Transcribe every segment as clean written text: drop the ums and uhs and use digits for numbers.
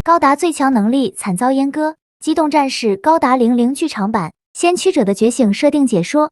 高达最强能力惨遭阉割，机动战士高达00剧场版先驱者的觉醒设定解说。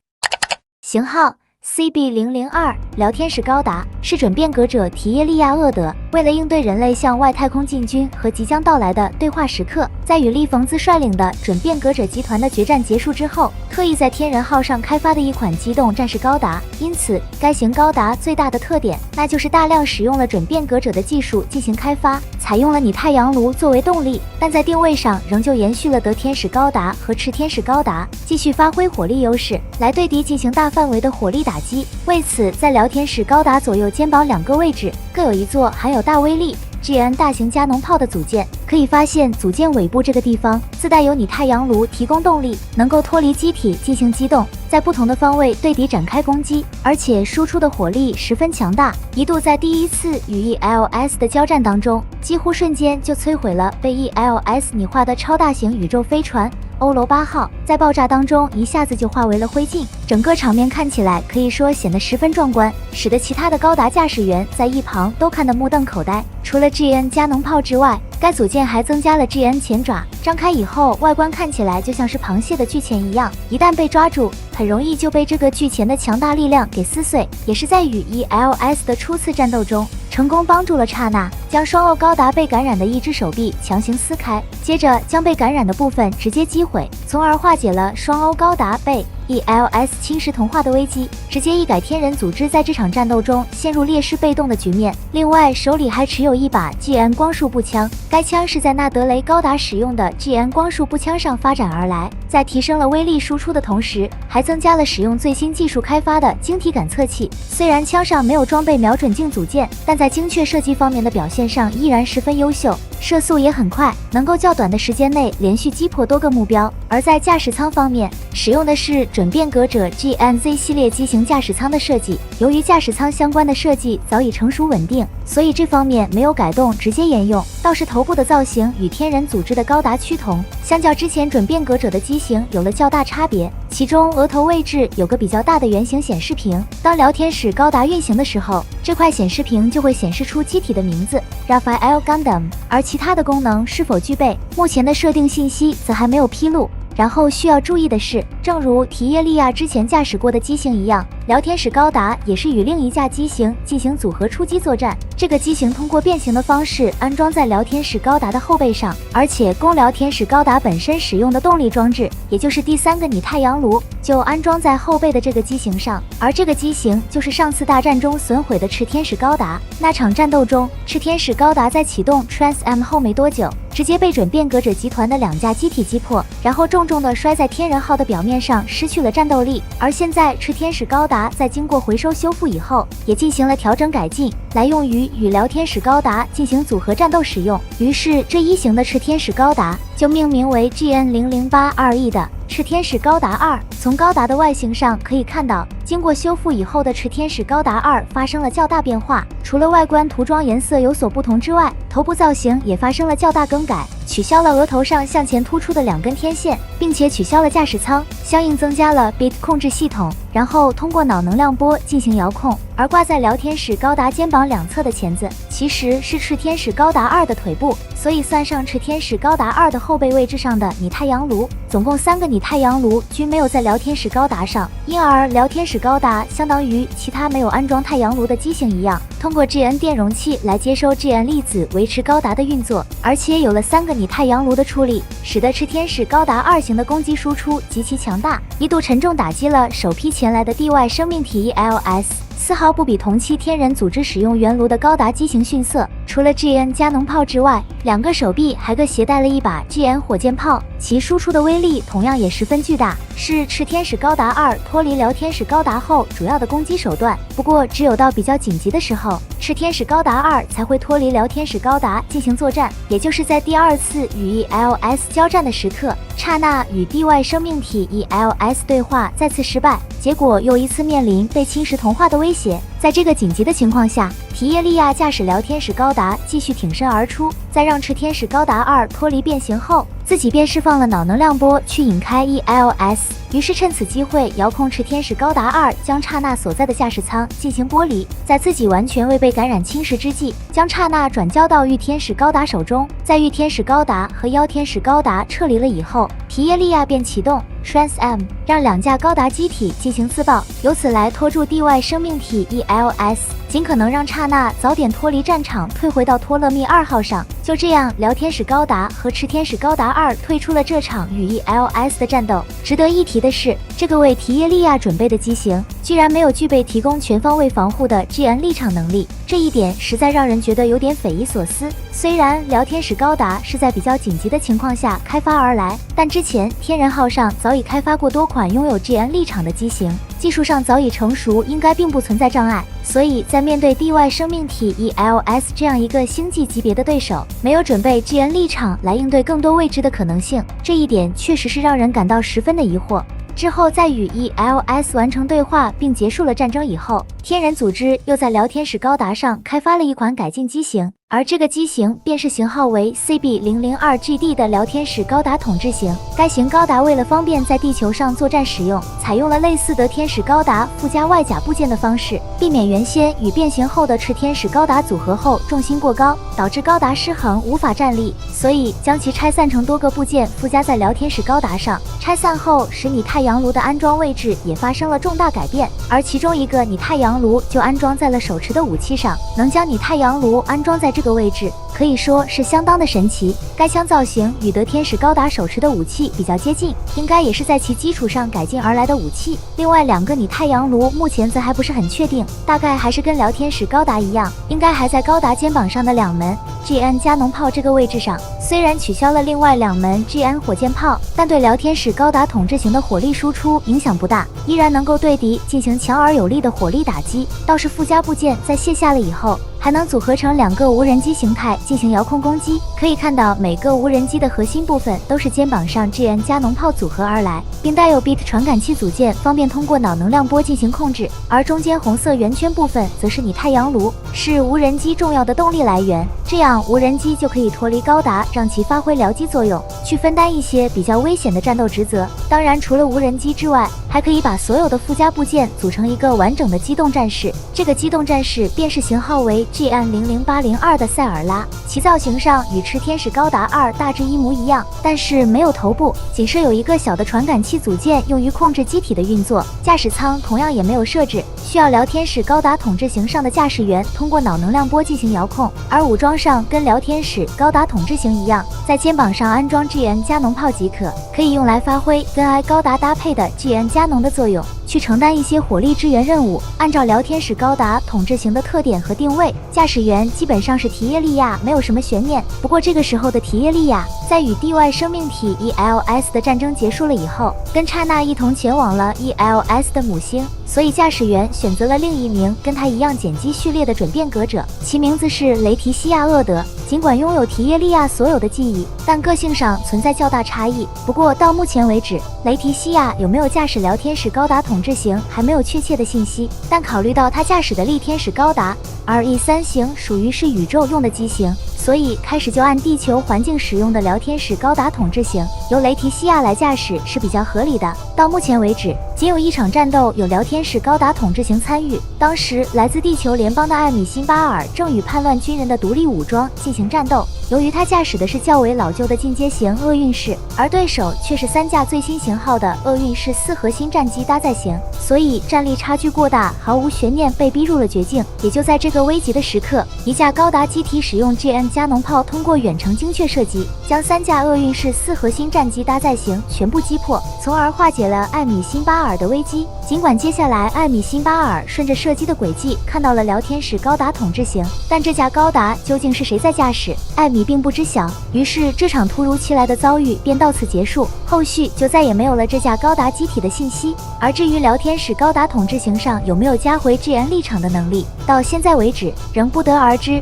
型号CB002，聊天使高达是准变革者提耶利亚厄德为了应对人类向外太空进军和即将到来的对话时刻，在与利冯兹率领的准变革者集团的决战结束之后，特意在天人号上开发的一款机动战士高达。因此，该型高达最大的特点，那就是大量使用了准变革者的技术进行开发，采用了拟太阳炉作为动力，但在定位上仍旧延续了德天使高达和炽天使高达，继续发挥火力优势，来对敌进行大范围的火力打击。为此，在聊天使高达左右肩膀2个位置各有一座含有大威力GN 大型加农炮的组件，可以发现组件尾部这个地方自带有拟太阳炉提供动力，能够脱离机体进行机动，在不同的方位对敌展开攻击，而且输出的火力十分强大，一度在第一次与 ELS 的交战当中，几乎瞬间就摧毁了被 ELS 拟化的超大型宇宙飞船欧罗巴号，在爆炸当中一下子就化为了灰烬，整个场面看起来可以说显得十分壮观，使得其他的高达驾驶员在一旁都看得目瞪口呆。除了 GN 加农炮之外，该组件还增加了 GN 前爪，张开以后外观看起来就像是螃蟹的巨钳一样，一旦被抓住，很容易就被这个巨钳的强大力量给撕碎。也是在与 ELS 的初次战斗中，成功帮助了刹那将双欧高达被感染的一只手臂强行撕开，接着将被感染的部分直接击毁，从而化解了双欧高达被ELS 侵蚀同化的危机，直接一改天人组织在这场战斗中陷入劣势被动的局面。另外，手里还持有一把 GN 光束步枪，该枪是在纳德雷高达使用的 GN 光束步枪上发展而来，在提升了威力输出的同时，还增加了使用最新技术开发的晶体感测器。虽然枪上没有装备瞄准镜组件，但在精确射击方面的表现上依然十分优秀，射速也很快，能够较短的时间内连续击破多个目标。而在驾驶舱方面，使用的是准变革者 GNZ 系列机型驾驶舱的设计，由于驾驶舱相关的设计早已成熟稳定，所以这方面没有改动，直接沿用。倒是头部的造型与天人组织的高达趋同，相较之前准变革者的机型有了较大差别，其中额头位置有个比较大的圆形显示屏，当聊天使高达运行的时候，这块显示屏就会显示出机体的名字 Raphael Gundam， 而其他的功能是否具备，目前的设定信息则还没有披露。然后需要注意的是，正如提耶利亚之前驾驶过的机型一样，聊天使高达也是与另一架机型进行组合出击作战。这个机型通过变形的方式安装在聊天使高达的后背上，而且供聊天使高达本身使用的动力装置，也就是第3个拟太阳炉，就安装在后背的这个机型上。而这个机型就是上次大战中损毁的炽天使高达。那场战斗中，炽天使高达在启动 Trans M 后没多久，直接被准变革者集团的2架机体击破，然后重重的摔在天人号的表面上，失去了战斗力。而现在炽天使高达在经过回收修复以后，也进行了调整改进，来用于与聊天使高达进行组合战斗使用。于是这一型的炽天使高达就命名为 GN008RE 的炽天使高达2。从高达的外形上可以看到，经过修复以后的炽天使高达2发生了较大变化，除了外观涂装颜色有所不同之外，头部造型也发生了较大更改，取消了额头上向前突出的2根天线，并且取消了驾驶舱，相应增加了 Bit 控制系统，然后通过脑能量波进行遥控。而挂在聊天使高达肩膀2侧的钳子，其实是炽天使高达2的腿部，所以算上炽天使高达2的后背位置上的拟太阳炉，总共3个拟太阳炉均没有在聊天使高达上，因而聊天使高达相当于其他没有安装太阳炉的机型一样，通过 GN 电容器来接收 GN 粒子维持高达的运作，而且有了3个拟太阳炉的处理，使得炽天使高达2型的攻击输出极其强大，一度沉重打击了首批前来的地外生命体 ELS，丝毫不比同期天人组织使用原炉的高达机型逊色。除了 GN 加农炮之外，2个手臂还各携带了一把 GN 火箭炮，其输出的威力同样也十分巨大，是炽天使高达2脱离聊天使高达后主要的攻击手段。不过只有到比较紧急的时候，炽天使高达2才会脱离聊天使高达进行作战，也就是在第2次与 ELS 交战的时刻，刹那与地外生命体 ELS 对话再次失败，结果又一次面临被侵蚀同化的威胁。在这个紧急的情况下，提耶利亚驾驶聊天使高达继续挺身而出，在让炽天使高达2脱离变形后，自己便释放了脑能量波去引开 ELS， 于是趁此机会遥控炽天使高达2将刹那所在的驾驶舱进行剥离，在自己完全未被感染侵蚀之际，将刹那转交到御天使高达手中。在御天使高达和妖天使高达撤离了以后，提耶利亚便启动 Trans-M， 让2架高达机体进行自爆，由此来拖住地外生命体 ELS， 尽可能让刹那早点脱离战场，退回到托勒密2号上。就这样，辽天使高达和炽天使高达2退出了这场与 ELS 的战斗。值得一提的是，这个为提耶利亚准备的机型居然没有具备提供全方位防护的 GN 立场能力，这一点实在让人觉得有点匪夷所思。虽然辽天使高达是在比较紧急的情况下开发而来，但之前天人号上早已开发过多款拥有 GN 立场的机型，技术上早已成熟，应该并不存在障碍。所以在面对地外生命体 ELS 这样一个星际级别的对手，没有准备 GN 立场来应对更多未知的可能性，这一点确实是让人感到十分的疑惑。之后，在与 ELS 完成对话并结束了战争以后，天人组织又在辽天使高达上开发了一款改进机型，而这个机型便是型号为 CB002GD 的辽天使高达统治型。该型高达为了方便在地球上作战使用，采用了类似的天使高达附加外甲部件的方式，避免原先与变形后的炽天使高达组合后重心过高，导致高达失衡无法站立，所以将其拆散成多个部件附加在辽天使高达上。拆散后，使拟太阳炉的安装位置也发生了重大改变，而其中一个拟太阳炉就安装在了手持的武器上。能将拟太阳炉安装在这个位置，可以说是相当的神奇。该枪造型与得天使高达手持的武器比较接近，应该也是在其基础上改进而来的武器。另外2个拟太阳炉目前则还不是很确定，大概还是跟辽天使高达一样，应该还在高达肩膀上的2门 GN 加农炮这个位置上。虽然取消了另外2门 GN 火箭炮，但对辽天使高达统治型的火力输出影响不大，依然能够对敌进行强而有力的火力打击。倒是附加部件在卸下了以后，还能组合成2个无人机形态进行遥控攻击。可以看到，每个无人机的核心部分都是肩膀上 GN 加农炮组合而来，并带有 BIT 传感器组件，方便通过脑能量波进行控制。而中间红色圆圈部分则是拟太阳炉，是无人机重要的动力来源。这样无人机就可以脱离高达，让其发挥僚机作用，去分担一些比较危险的战斗职责。当然，除了无人机之外，还可以把所有的附加部件组成一个完整的机动战士。这个机动战士便是型号为 GN00802 的塞尔拉，其造型上与炽天使高达2大致一模一样，但是没有头部，仅设有一个小的传感器组件用于控制机体的运作。驾驶舱同样也没有设置，需要辽天使高达统治型上的驾驶员通过脑能量波进行遥控。而武装上跟辽天使高达统治型一样，在肩膀上安装 GN 加农炮即可，可以用来发挥跟 I 高达搭配的 GN 加农的作用，去承担一些火力支援任务。按照辽天使高达统治型的特点和定位，驾驶员基本上是提耶利亚，没有什么悬念。不过这个时候的提耶利亚在与地外生命体 ELS 的战争结束了以后，跟刹那一同前往了 ELS 的母星，所以驾驶员选择了另一名跟他一样碱基序列的准变革者，其名字是雷提西亚厄德。尽管拥有提耶利亚所有的记忆，但个性上存在较大差异。不过到目前为止，雷提西亚有没有驾驶辽天使高达统治型还没有确切的信息，但考虑到他驾驶的力天使高达 RE3型属于是宇宙用的机型，所以开始就按地球环境使用的辽天使高达统治型由雷提西亚来驾驶是比较合理的。到目前为止，仅有一场战斗有辽天使高达统治型参与，当时来自地球联邦的艾米辛巴尔正与叛乱军人的独立武装进行战斗。由于他驾驶的是较为老旧的进阶型厄运式，而对手却是3架最新型号的厄运式4核心战机搭载型，所以战力差距过大，毫无悬念被逼入了绝境。也就在这个危急的时刻，一架高达机体使用 GN 加农炮通过远程精确射击，将3架厄运式4核心战机搭载型全部击破，从而化解了艾米辛巴尔的危机。尽管接下来艾米辛巴尔顺着射击的轨迹看到了辽天使高达统治型，但这架高达究竟是谁在驾驶，艾米并不知晓。于是这场突如其来的遭遇便到此结束，后续就再也没有了这架高达机体的信息。而至于辽天使高达统治型上有没有加回 GN 立场的能力，到现在为止仍不得而知。